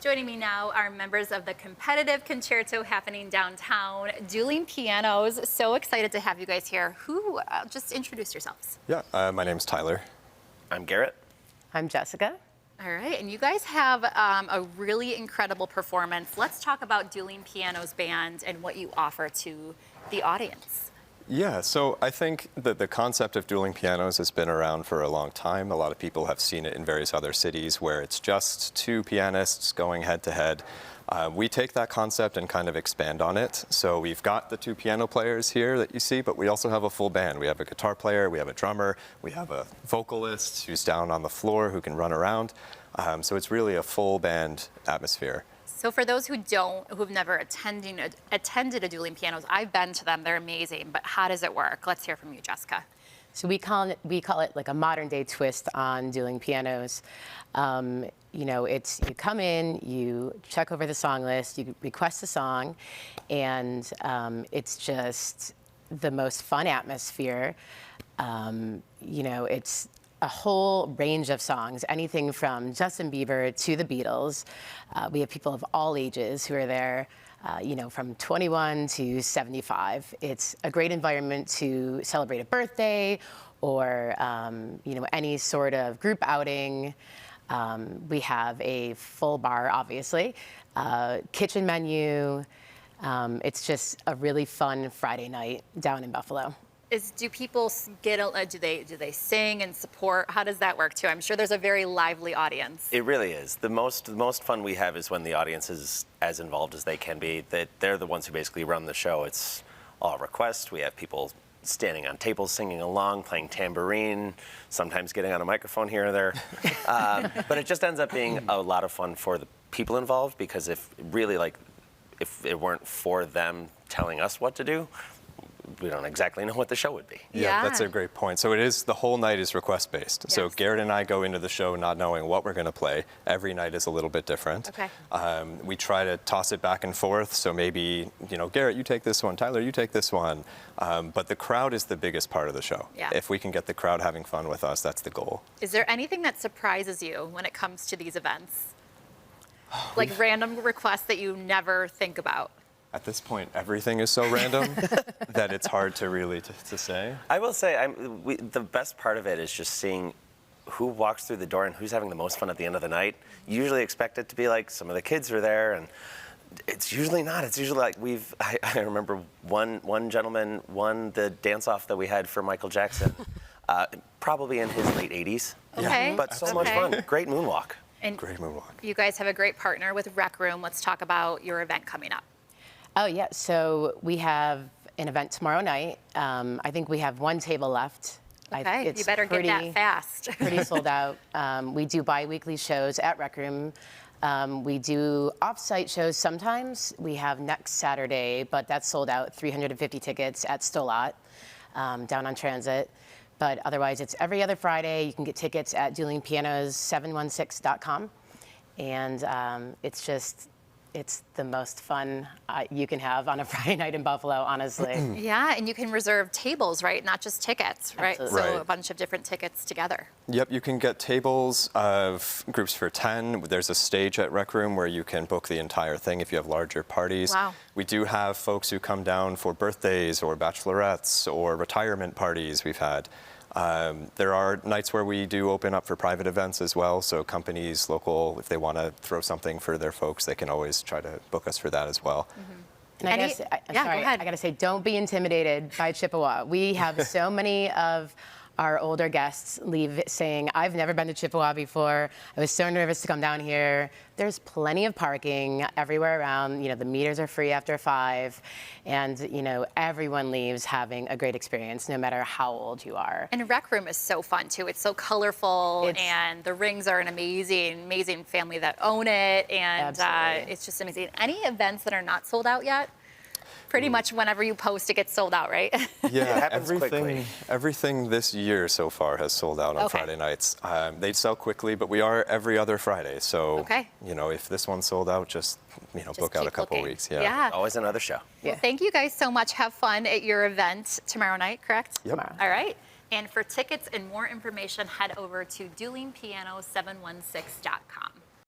Joining me now are members of the competitive concerto happening downtown, Dueling Pianos. So excited to have you guys here. Just introduce yourselves. Yeah, my name's Tyler. I'm Garrett. I'm Jessica. All right, and you guys have a really incredible performance. Let's talk about Dueling Pianos Band and what you offer to the audience. Yeah, so I think that the concept of dueling pianos has been around for a long time. A lot of people have seen it in various other cities where it's just two pianists going head to head. We take that concept and kind of expand on it. So we've got the two piano players here that you see, but we also have a full band. We have a guitar player, we have a drummer, we have a vocalist who's down on the floor who can run around. So it's really a full band atmosphere. So for those who've never attended a Dueling Pianos, I've been to them, they're amazing, but how does it work? Let's hear from you, Jessica. So we call it like a modern day twist on Dueling Pianos. You know, it's you come in, you check over the song list, you request a song, and it's just the most fun atmosphere. You know, it's a whole range of songs, anything from Justin Bieber to the Beatles. We have people of all ages who are there, you know, from 21 to 75. It's a great environment to celebrate a birthday or, you know, any sort of group outing. We have a full bar, obviously, kitchen menu. It's just a really fun Friday night down in Buffalo. Do people do they sing and support? How does that work too? I'm sure there's a very lively audience. It really is. The most fun we have is when the audience is as involved as they can be. That they're the ones who basically run the show. It's all request. We have people standing on tables singing along, playing tambourine, sometimes getting on a microphone here or there. But it just ends up being a lot of fun for the people involved, because if it weren't for them telling us what to do, we don't exactly know what the show would be. Yeah, that's a great point. So the whole night is request based. Yes. So Garrett and I go into the show not knowing what we're going to play. Every night is a little bit different. Okay. We try to toss it back and forth. So maybe, you know, Garrett, you take this one. Tyler, you take this one. But the crowd is the biggest part of the show. Yeah. If we can get the crowd having fun with us, that's the goal. Is there anything that surprises you when it comes to these events? Like random requests that you never think about? At this point, everything is so random that it's hard to really to say. I will say, the best part of it is just seeing who walks through the door and who's having the most fun at the end of the night. You usually expect it to be like some of the kids are there, and it's usually not. It's usually like I remember one gentleman won the dance-off that we had for Michael Jackson, probably in his late 80s. Okay. But so much fun. Great moonwalk. And great moonwalk. You guys have a great partner with Rec Room. Let's talk about your event coming up. Oh, yeah. So we have an event tomorrow night. I think we have one table left. Okay, you better get that fast. Pretty sold out. We do bi-weekly shows at Rec Room. We do off-site shows sometimes. We have next Saturday, but that's sold out, 350 tickets at Stolat, down on Transit. But otherwise, it's every other Friday. You can get tickets at duelingpianos716.com. And it's the most fun you can have on a Friday night in Buffalo, honestly. Yeah, and you can reserve tables, right? Not just tickets, right? Absolutely. So a bunch of different tickets together. Yep, you can get tables of groups for 10. There's a stage at Rec Room where you can book the entire thing if you have larger parties. Wow. We do have folks who come down for birthdays or bachelorettes or retirement parties we've had. There are nights where we do open up for private events as well, so companies, local, if they want to throw something for their folks, they can always try to book us for that as well. Mm-hmm. And Go ahead. I gotta say, don't be intimidated by Chippewa. We have so many of our older guests leave saying, I've never been to Chippewa before. I was so nervous to come down here. There's plenty of parking everywhere around. You know, the meters are free after 5. And, you know, everyone leaves having a great experience, no matter how old you are. And Rec Room is so fun, too. It's so colorful, and the Rings are an amazing family that own it. And it's just amazing. Any events that are not sold out yet? Pretty much whenever you post, it gets sold out, right? Yeah, everything this year so far has sold out on Friday nights. They sell quickly, but we are every other Friday. So, you know, if this one's sold out, just book out a couple weeks. Yeah. Always another show. Well, thank you guys so much. Have fun at your event tomorrow night, correct? Yep. All right. And for tickets and more information, head over to duelingpiano716.com.